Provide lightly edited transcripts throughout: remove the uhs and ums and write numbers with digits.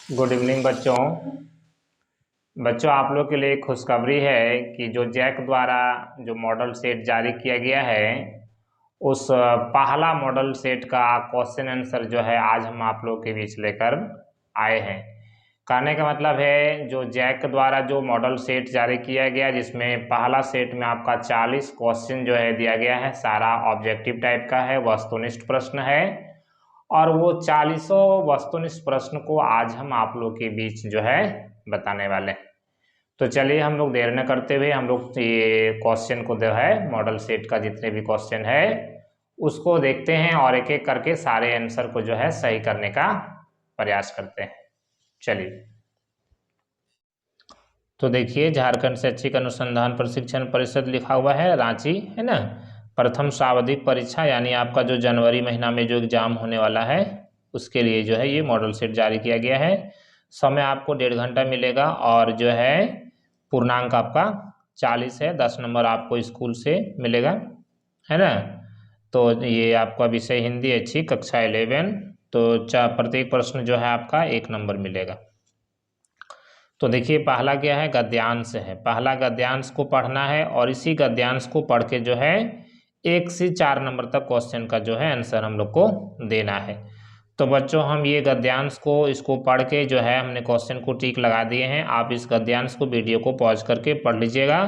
Good evening बच्चों। बच्चों, आप लोग के लिए एक खुशखबरी है कि जो जैक द्वारा जो मॉडल सेट जारी किया गया है, उस पहला मॉडल सेट का क्वेश्चन आंसर जो है आज हम आप लोग के बीच लेकर आए हैं। कहने का मतलब है जो जैक द्वारा जो मॉडल सेट जारी किया गया, जिसमें पहला सेट में आपका 40 क्वेश्चन जो है दिया गया है, सारा ऑब्जेक्टिव टाइप का है, वस्तुनिष्ठ प्रश्न है। और वो 40 वस्तुनिष्ठ प्रश्न को आज हम आप लोग के बीच जो है बताने वाले हैं। तो चलिए हम लोग देर न करते हुए हम लोग ये क्वेश्चन को जो है मॉडल सेट का जितने भी क्वेश्चन है उसको देखते हैं और एक एक करके सारे आंसर को जो है सही करने का प्रयास करते हैं। चलिए, तो देखिए, झारखंड शैक्षिक अनुसंधान प्रशिक्षण परिषद लिखा हुआ है, रांची, है ना। प्रथम सावधिक परीक्षा यानी आपका जो जनवरी महीना में जो एग्जाम होने वाला है उसके लिए जो है ये मॉडल सेट जारी किया गया है। समय आपको 1.5 घंटा मिलेगा और जो है पूर्णांक आपका 40 है, 10 नंबर आपको स्कूल से मिलेगा, है ना। तो ये आपका विषय हिंदी अच्छी कक्षा 11। तो प्रत्येक प्रश्न जो है आपका 1 नंबर मिलेगा। तो देखिए, पहला क्या है, गद्यांश है। पहला गद्यांश को पढ़ना है और इसी गद्यांश को पढ़ के जो है 1 से 4 नंबर तक क्वेश्चन का जो है आंसर हम लोग को देना है। तो बच्चों, हम ये गद्यांश को इसको पढ़ के जो है हमने क्वेश्चन को टिक लगा दिए हैं। आप इस गद्यांश को वीडियो को पॉज करके पढ़ लीजिएगा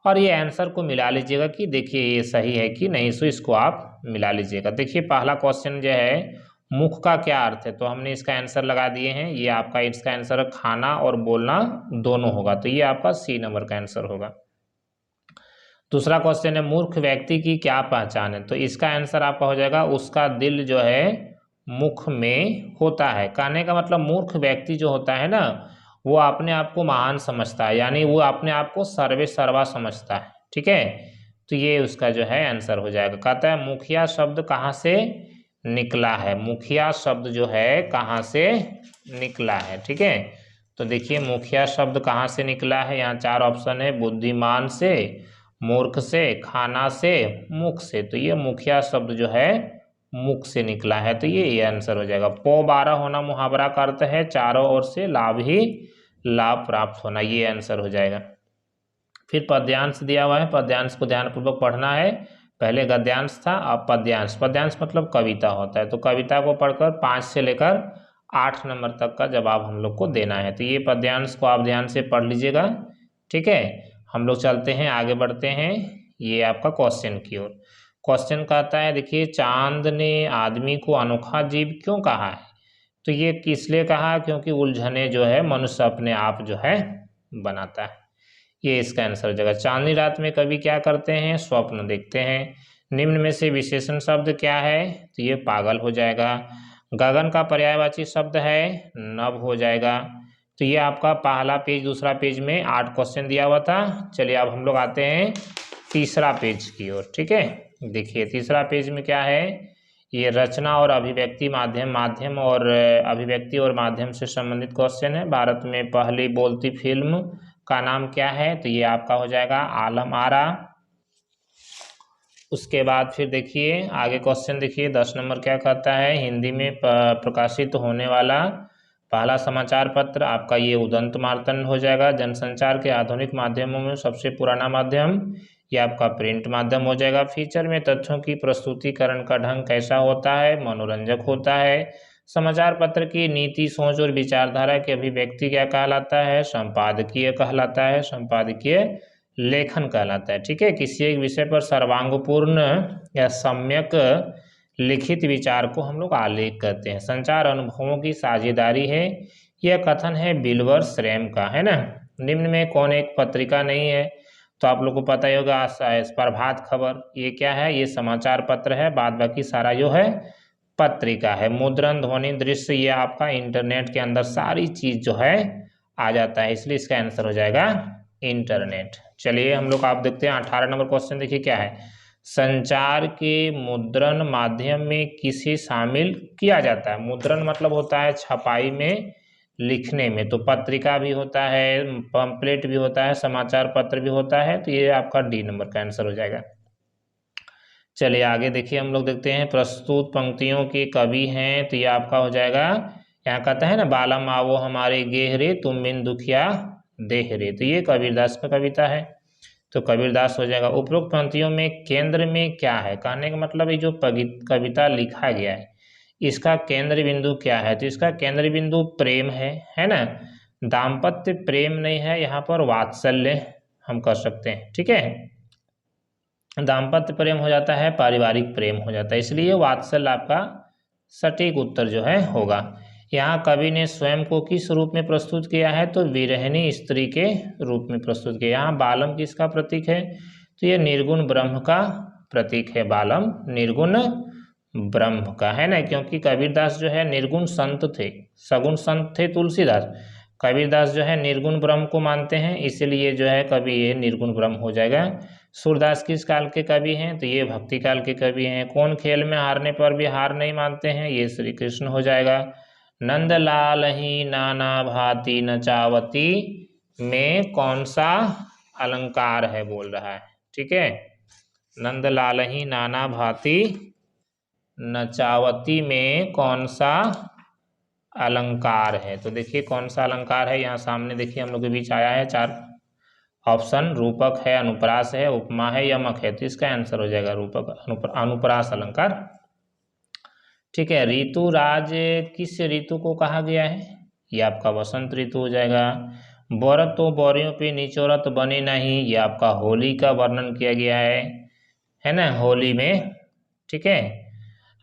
और ये आंसर को मिला लीजिएगा कि देखिए ये सही है कि नहीं, सो इसको आप मिला लीजिएगा। देखिए, पहला क्वेश्चन जो है मुख का क्या अर्थ है, तो हमने इसका आंसर लगा दिए हैं। ये आपका इसका आंसर खाना और बोलना दोनों होगा, तो ये आपका सी नंबर का आंसर होगा। दूसरा क्वेश्चन है मूर्ख व्यक्ति की क्या पहचान है, तो इसका आंसर आपका हो जाएगा उसका दिल जो है मुख में होता है। कहने का मतलब मूर्ख व्यक्ति जो होता है ना, वो अपने आप को महान समझता है, यानी वो अपने आप को सर्वे सर्वा समझता है। ठीक है, तो ये उसका जो है आंसर हो जाएगा। कहता है मुखिया शब्द कहाँ से निकला है, मुखिया शब्द जो है कहाँ से निकला है। ठीक है, तो देखिए मुखिया शब्द कहाँ से निकला है, यहाँ 4 ऑप्शन है, बुद्धिमान से, मूर्ख से, खाना से, मुख से। तो ये मुखिया शब्द जो है मुख से निकला है, तो ये आंसर हो जाएगा। पौ 12 होना मुहावरा का अर्थ है चारों ओर से लाभ ही लाभ प्राप्त होना, ये आंसर हो जाएगा। फिर पद्यांश दिया हुआ है, पद्यांश को ध्यानपूर्वक पढ़ना है। पहले गद्यांश था, अब पद्यांश। पद्यांश मतलब कविता होता है, तो कविता को पढ़कर 5 से लेकर 8 नंबर तक का जवाब हम लोग को देना है। तो ये पद्यांश को आप ध्यान से पढ़ लीजिएगा। ठीक है, हम लोग चलते हैं, आगे बढ़ते हैं ये आपका क्वेश्चन की ओर। क्वेश्चन कहता है, देखिए, चांद ने आदमी को अनोखा जीव क्यों कहा है, तो ये किस लिए कहा, क्योंकि उलझने जो है मनुष्य अपने आप जो है बनाता है, ये इसका आंसर हो जाएगा। चांदनी रात में कवि क्या करते हैं, स्वप्न देखते हैं। निम्न में से विशेषण शब्द क्या है, तो ये पागल हो जाएगा। गगन का पर्यायवाची शब्द है नभ हो जाएगा। तो ये आपका पहला पेज, दूसरा पेज में 8 क्वेश्चन दिया हुआ था। चलिए अब हम लोग आते हैं तीसरा पेज की ओर। ठीक है, देखिए तीसरा पेज में क्या है, ये रचना और अभिव्यक्ति माध्यम और अभिव्यक्ति और माध्यम से संबंधित क्वेश्चन है। भारत में पहली बोलती फिल्म का नाम क्या है, तो ये आपका हो जाएगा आलम आरा। उसके बाद फिर देखिए आगे क्वेश्चन, देखिए 10 नंबर क्या कहता है, हिंदी में प्रकाशित होने वाला पहला समाचार पत्र आपका ये उदंत मार्तंड हो जाएगा। जनसंचार के आधुनिक माध्यमों में सबसे पुराना माध्यम ये आपका प्रिंट माध्यम हो जाएगा। फीचर में तथ्यों की प्रस्तुतिकरण का ढंग कैसा होता है, मनोरंजक होता है। समाचार पत्र की नीति, सोच और विचारधारा की अभिव्यक्ति क्या कहलाता है, संपादकीय कहलाता है, संपादकीय लेखन कहलाता है। ठीक है, किसी एक विषय पर सर्वांगपूर्ण या सम्यक लिखित विचार को हम लोग आलेख कहते हैं। संचार अनुभवों की साझेदारी है, यह कथन है बिलवर श्रेम का, है ना। निम्न में कौन एक पत्रिका नहीं है, तो आप लोग को पता ही होगा प्रभात खबर, ये क्या है, ये समाचार पत्र है, बाद बाकी सारा जो है पत्रिका है। मुद्रण, ध्वनि, दृश्य, ये आपका इंटरनेट के अंदर सारी चीज जो है आ जाता है, इसलिए इसका आंसर हो जाएगा इंटरनेट। चलिए हम लोग आप देखते हैं 18 नंबर क्वेश्चन, देखिए क्या है, संचार के मुद्रण माध्यम में किसे शामिल किया जाता है। मुद्रण मतलब होता है छपाई में, लिखने में, तो पत्रिका भी होता है, पंपलेट भी होता है, समाचार पत्र भी होता है, तो ये आपका डी नंबर का आंसर हो जाएगा। चलिए आगे देखिए हम लोग देखते हैं, प्रस्तुत पंक्तियों के कवि हैं, तो ये आपका हो जाएगा यहाँ कहता है ना, बालम आवो हमारे गेहरे तुम बिन दुखिया देहरे, तो ये कबीरदास का कविता है, तो कबीरदास हो जाएगा। उपरोक्त पंक्तियों में केंद्र में क्या है, कहने का मतलब ये जो कविता लिखा गया है इसका केंद्र बिंदु क्या है, तो इसका केंद्र बिंदु प्रेम है ना। दाम्पत्य प्रेम नहीं है, यहाँ पर वात्सल्य हम कर सकते हैं, ठीक है। दाम्पत्य प्रेम हो जाता है, पारिवारिक प्रेम हो जाता है, इसलिए वात्सल्य आपका सटीक उत्तर जो है होगा। यहाँ कवि ने स्वयं को किस रूप में प्रस्तुत किया है, तो विरहिणी स्त्री के रूप में प्रस्तुत किया। यहाँ बालम किसका प्रतीक है, तो ये निर्गुण ब्रह्म का प्रतीक है, बालम निर्गुण ब्रह्म का है ना, क्योंकि कबीरदास जो है निर्गुण संत थे, सगुण संत थे तुलसीदास, कबीरदास जो है निर्गुण ब्रह्म को मानते हैं, इसलिए जो है कवि ये निर्गुण ब्रह्म हो जाएगा। सूरदास किस काल के कवि हैं, तो ये भक्ति काल के कवि हैं। कौन खेल में हारने पर भी हार नहीं मानते हैं, ये श्री कृष्ण हो जाएगा। नंदलाल ही नाना भांति नचावती में कौन सा अलंकार है बोल रहा है, ठीक है। नंदलाल ही नाना भांति नचावती में कौन सा अलंकार है, तो देखिए कौन सा अलंकार है, यहाँ सामने देखिए हम लोग के बीच आया है 4 ऑप्शन, रूपक है, अनुप्रास है, उपमा है, यमक है, तो इसका आंसर हो जाएगा रूपक अनुप्रास अलंकार, ठीक है। ऋतुराज किस ऋतु को कहा गया है, ये आपका वसंत ऋतु हो जाएगा। बरत तो बोरियों पे निचोरत बने नहीं, ये आपका होली का वर्णन किया गया है ना, होली में, ठीक है।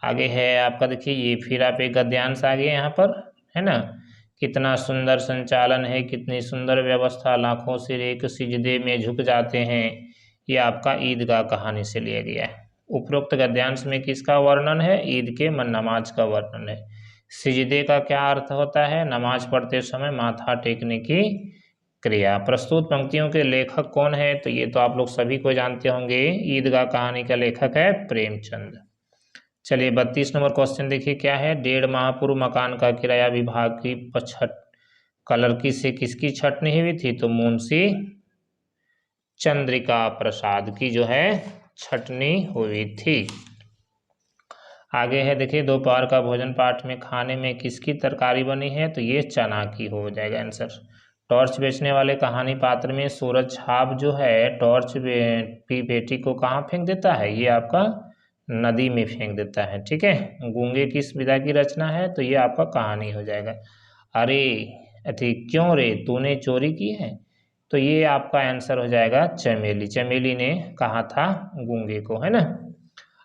आगे है आपका देखिए ये फिर आप एक गद्यांश आ गए यहाँ पर, है ना। कितना सुंदर संचालन है, कितनी सुंदर व्यवस्था, लाखों सिर एक सिजदे में झुक जाते हैं, ये आपका ईदगाह कहानी से लिया गया है। उपरोक्त गद्यांश में किसका वर्णन है, ईद के नमाज का वर्णन है। सिजदे का क्या अर्थ होता है, नमाज पढ़ते समय माथा टेकने की क्रिया। प्रस्तुत पंक्तियों के लेखक कौन है, तो ये तो आप लोग सभी को जानते होंगे, ईदगाह कहानी का लेखक है प्रेमचंद। चलिए 32 नंबर क्वेश्चन देखिए क्या है, 1.5 माह पूर्व मकान का किराया विभाग की छठ क्लर्की से किसकी छट नहीं हुई थी, तो मुंशी चंद्रिका प्रसाद की जो है छटनी हुई थी। आगे है देखिए, दोपहर का भोजन पाठ में खाने में किसकी तरकारी बनी है, तो ये चना की हो जाएगा आंसर। टॉर्च बेचने वाले कहानी पात्र में सूरज छाप जो है टॉर्च की बेटी को कहाँ फेंक देता है, ये आपका नदी में फेंक देता है, ठीक है। गूंगे किस विधा की रचना है, तो ये आपका कहानी हो जाएगा। अरे क्यों रे तूने चोरी की है, तो ये आपका आंसर हो जाएगा चमेली, चमेली ने कहा था गूंगे को, है ना।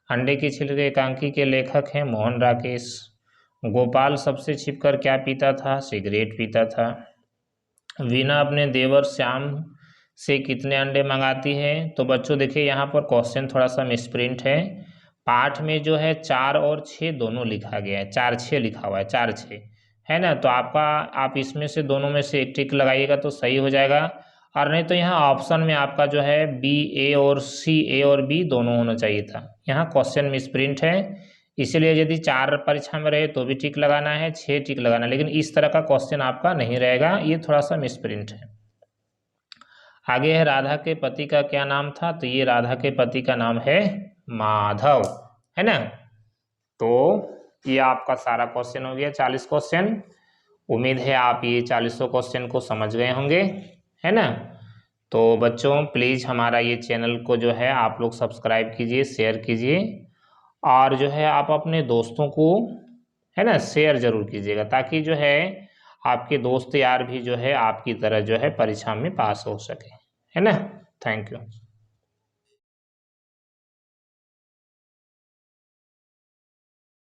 अंडे की छिलके एकांकी के लेखक हैं मोहन राकेश। गोपाल सबसे छिपकर क्या पीता था, सिगरेट पीता था। वीना अपने देवर श्याम से कितने अंडे मंगाती है, तो बच्चों देखिए यहाँ पर क्वेश्चन थोड़ा सा मिसप्रिंट है, पाठ में जो है 4 और 6 दोनों लिखा गया है, 4-6 लिखा हुआ है, 4-6 है ना, तो आप इसमें से दोनों में से एक टिक लगाइएगा तो सही हो जाएगा, और नहीं तो यहाँ ऑप्शन में आपका जो है बी ए और सी, ए और बी दोनों होना चाहिए था। यहाँ क्वेश्चन मिसप्रिंट है, इसलिए यदि 4 परीक्षा में रहे तो भी टिक लगाना है, 6 टिक लगाना है, लेकिन इस तरह का क्वेश्चन आपका नहीं रहेगा, ये थोड़ा सा मिसप्रिंट है। आगे है राधा के पति का क्या नाम था, तो ये राधा के पति का नाम है माधव, है ना। तो ये आपका सारा क्वेश्चन हो गया 40 क्वेश्चन। उम्मीद है आप ये 40 क्वेश्चन को समझ गए होंगे, है ना। तो बच्चों प्लीज़ हमारा ये चैनल को जो है आप लोग सब्सक्राइब कीजिए, शेयर कीजिए, और जो है आप अपने दोस्तों को, है ना, शेयर जरूर कीजिएगा, ताकि जो है आपके दोस्त यार भी जो है आपकी तरह जो है परीक्षा में पास हो सके, है ना। Thank you.